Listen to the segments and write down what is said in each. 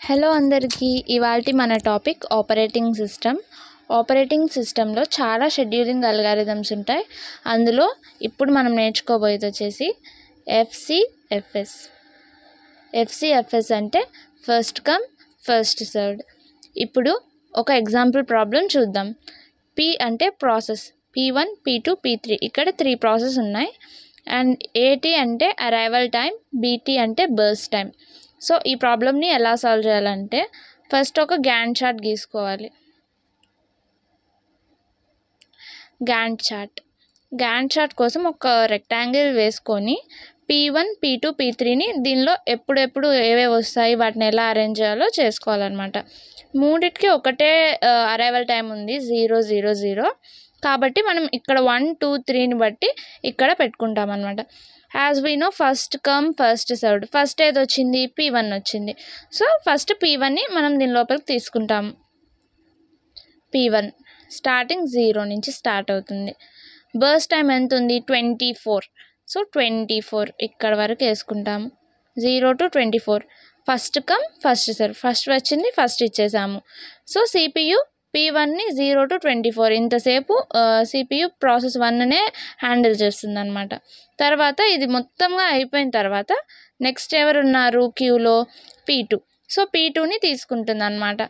Hello అందరికీ ఇవాల్టి మన టాపిక్ ఆపరేటింగ్ సిస్టమ్. ఆపరేటింగ్ సిస్టంలో చాలా షెడ్యూలింగ్ అల్గారిథమ్స్ ఉంటాయి. అందులో ఇప్పుడు మనం నేర్చుకోబోయేది వచ్చేసి ఎఫ్సిఎఫ్ఎస్. ఎఫ్సిఎఫ్ఎస్ అంటే ఫస్ట్ కమ్ ఫస్ట్ సర్వ్డ్. ఇప్పుడు ఒక ఎగ్జాంపుల్ ప్రాబ్లం చూద్దాం. పి అంటే ప్రాసెస్, P1 P2 P3 ఇక్కడ 3 ప్రాసెస్ ఉన్నాయి. అండ్ ఏటీ అంటే అరైవల్ టైం, బీటీ అంటే బర్స్ట్ టైం. సో ఈ ప్రాబ్లమ్ని ఎలా సాల్వ్ చేయాలంటే ఫస్ట్ ఒక గ్యాంట్ చార్ట్ గీసుకోవాలి. గ్యాంట్ చార్ట్ కోసం ఒక రెక్టాంగిల్ వేసుకొని P1 P2 P3ని దీనిలో ఎప్పుడెప్పుడు ఏవేవి వస్తాయి వాటిని ఎలా అరేంజ్ చేయాలో చేసుకోవాలన్నమాట. మూడిటికి ఒకటే అరైవల్ టైం ఉంది 0 0 0. కాబట్టి మనం ఇక్కడ 1 2 3ని బట్టి ఇక్కడ పెట్టుకుంటాం అనమాట. As we know first come first served. First ఏది వచ్చింది? P1 వచ్చింది. సో ఫస్ట్ P1ని మనం దీని లోపలికి తీసుకుంటాం. P1 స్టార్టింగ్ 0 నుంచి స్టార్ట్ అవుతుంది. బర్స్ట్ టైం ఎంత ఉంది? 24. సో 24 ఇక్కడ వరకు వేసుకుంటాము. 0 to 24. First come first serve. First వచ్చింది ఫస్ట్ ఇచ్చేసాము. సో CPU P1ని 0 to 24 ఇంతసేపు CPU ప్రాసెస్ 1నే హ్యాండిల్ చేస్తుంది అనమాట. తర్వాత ఇది మొత్తంగా అయిపోయిన తర్వాత నెక్స్ట్ ఎవరు ఉన్నారు క్యూలో? P2. సో P2ని తీసుకుంటుంది అనమాట.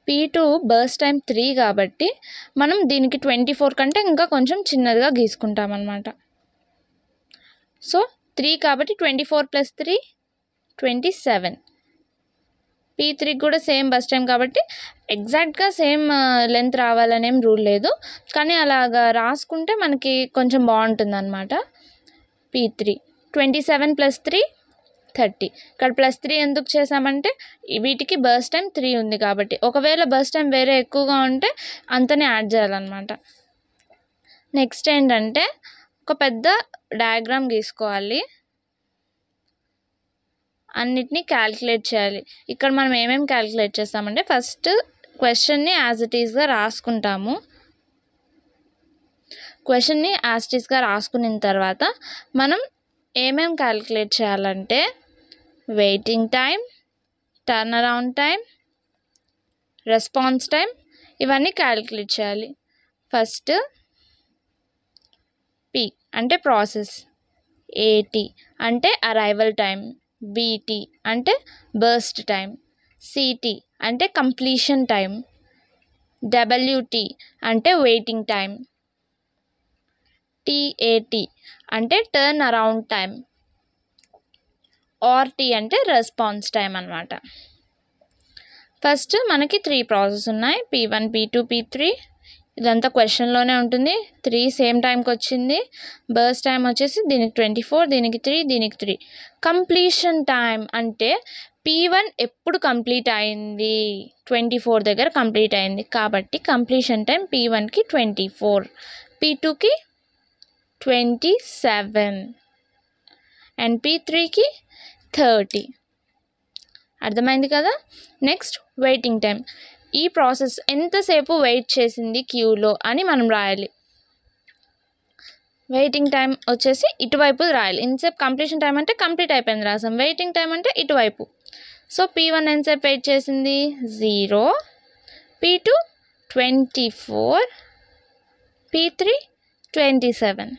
P2 బర్స్ట్ టైం 3 కాబట్టి మనం దీనికి 24 కంటే ఇంకా కొంచెం చిన్నదిగా గీసుకుంటాం అనమాట. సో 3 కాబట్టి 24 + 3 27. P3 కూడా సేమ్ బస్ టైం కాబట్టి ఎగ్జాక్ట్గా సేమ్ లెంత్ రావాలనేం రూల్ లేదు, కానీ అలాగా రాసుకుంటే మనకి కొంచెం బాగుంటుంది అనమాట. P3 27 + 3 30. ఇక్కడ +3 ఎందుకు చేసామంటే వీటికి బర్స్ట్ టైం 3 ఉంది కాబట్టి. ఒకవేళ బర్స్ట్ టైం వేరే ఎక్కువగా ఉంటే అంతనే యాడ్ చేయాలన్నమాట. నెక్స్ట్ ఏంటంటే ఒక పెద్ద డయాగ్రామ్ గీసుకోవాలి. అన్నిటినీ క్యాలిక్యులేట్ చేయాలి. ఇక్కడ మనం ఏమేమి క్యాలిక్యులేట్ చేస్తామంటే ఫస్ట్ క్వశ్చన్ని యాజ్ ఇట్ ఈస్గా రాసుకుంటాము. క్వశ్చన్ని యాజ్ ఇట్ ఈస్గా రాసుకున్న తర్వాత మనం ఏమేమి క్యాలిక్యులేట్ చేయాలంటే waiting time, turnaround time, response time ఇవన్నీ క్యాలిక్యులేట్ చేయాలి. ఫస్ట్ P అంటే ప్రాసెస్, AT అంటే అరైవల్ టైం, BT అంటే బర్స్ట్ టైం, CT అంటే కంప్లీషన్ టైం, WT అంటే వెయిటింగ్ టైం, TAT అంటే టర్న్ అరౌండ్ టైం, RT అంటే రెస్పాన్స్ టైం అన్నమాట. ఫస్ట్ మనకి 3 ప్రాసెస్ ఉన్నాయి, P1 P2 P3. ఇదంతా క్వశ్చన్లోనే ఉంటుంది. 3 సేమ్ టైంకి వచ్చింది. బర్స్ట్ టైం వచ్చేసి దీనికి 24, దీనికి 3, దీనికి 3. కంప్లీషన్ టైం అంటే P1 ఎప్పుడు కంప్లీట్ అయింది? 24 దగ్గర కంప్లీట్ అయింది కాబట్టి కంప్లీషన్ టైం P1కి 24, P2కి 27 అండ్ P3కి 30. అర్థమైంది కదా? Next waiting time. ఈ ప్రాసెస్ ఎంతసేపు వెయిట్ చేసింది క్యూలో అని మనం రాయాలి. వెయిటింగ్ టైం వచ్చేసి ఇటువైపు రాయాలి. ఇంతసేపు కంప్లీషన్ టైం అంటే కంప్లీట్ అయిపోయింది రాసాం. వెయిటింగ్ టైం అంటే ఇటువైపు. సో P1 ఎంతసేపు వెయిట్ చేసింది? 0, P2 24, P3 27.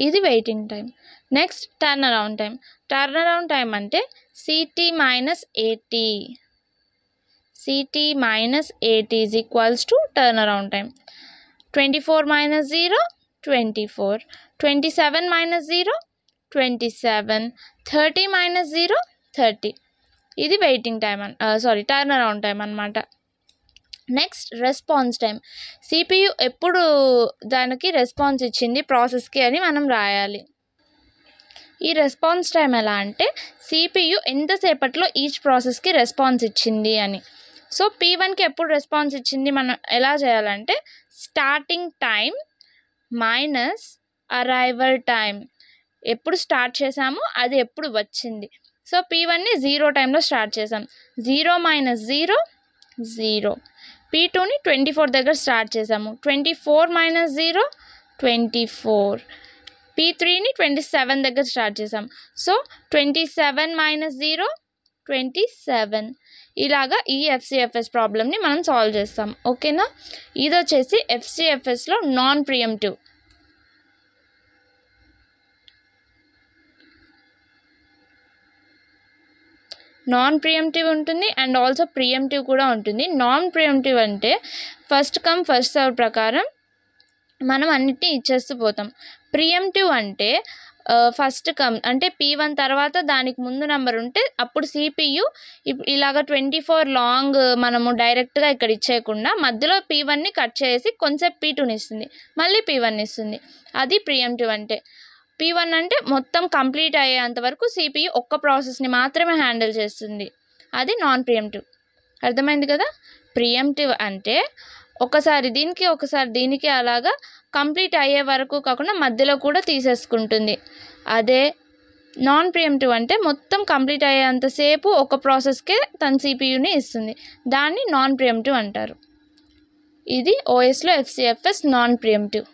ఇది waiting time. Next turn around time. Turnaround time అంటే CT - AT. CT - AT is equals to turn around time. 24 - 0 24, 27 - 0 27, 30 - 0 30. ఇది waiting time turnaround time అన్నమాట. Next response time. CPU ఎప్పుడు దానికి response ఇచ్చింది ప్రాసెస్కి అని మనం రాయాలి. ఈ రెస్పాన్స్ టైం ఎలా అంటే CPU ఎంతసేపట్లో ఈచ్ ప్రాసెస్కి రెస్పాన్స్ ఇచ్చింది అని. సో P1కి ఎప్పుడు రెస్పాన్స్ ఇచ్చింది మనం ఎలా చేయాలంటే starting time minus arrival time. ఎప్పుడు స్టార్ట్ చేసామో అది ఎప్పుడు వచ్చింది. సో P1ని 0 టైంలో స్టార్ట్ చేసాం. 0 - 0 0. P2ని 24 దగ్గర స్టార్ట్ చేసాము. 24 - 0 24. P3ని 27 దగ్గర స్టార్ట్ చేసాం. So 27 minus 0 27. ఇలాగా ఈ FCFS ప్రాబ్లమ్ని మనం సాల్వ్ చేస్తాం. ఓకేనా? ఇది వచ్చేసి FCFSలో నాన్ ప్రియంటివ్. నాన్ ప్రియంటివ్ ఉంటుంది అండ్ ఆల్సో ప్రియంటివ్ కూడా ఉంటుంది. నాన్ ప్రియంటివ్ అంటే ఫస్ట్ కమ్ ఫస్ట్ సర్వ్ ప్రకారం మనం అన్నిటినీ ఇచ్చేస్తూ పోతాం. ప్రియంటివ్ అంటే ఫస్ట్ కమ్ అంటే P1 తర్వాత దానికి ముందు నెంబర్ ఉంటే అప్పుడు CPU ఇలాగ 24 లాంగ్ మనము డైరెక్ట్గా ఇక్కడ ఇచ్చేయకుండా మధ్యలో P1ని కట్ చేసి కొంచెం P2ని ఇస్తుంది, మళ్ళీ P1ని ఇస్తుంది. అది ప్రియంటివ్ అంటే. P1 అంటే మొత్తం కంప్లీట్ అయ్యేంత వరకు CPU ఒక్క ప్రాసెస్ని మాత్రమే హ్యాండిల్ చేస్తుంది. అది నాన్ ప్రియంటివ్. అర్థమైంది కదా? ప్రియంటివ్ అంటే ఒకసారి దీనికి ఒకసారి దీనికి అలాగా కంప్లీట్ అయ్యే వరకు కాకుండా మధ్యలో కూడా తీసేసుకుంటుంది. అదే నాన్ ప్రియంటివ్ అంటే మొత్తం కంప్లీట్ అయ్యేంతసేపు ఒక ప్రాసెస్కే తన CPUని ఇస్తుంది. దాన్ని నాన్ ప్రియంటివ్ అంటారు. ఇది OSలో FCFS నాన్ ప్రియంటివ్.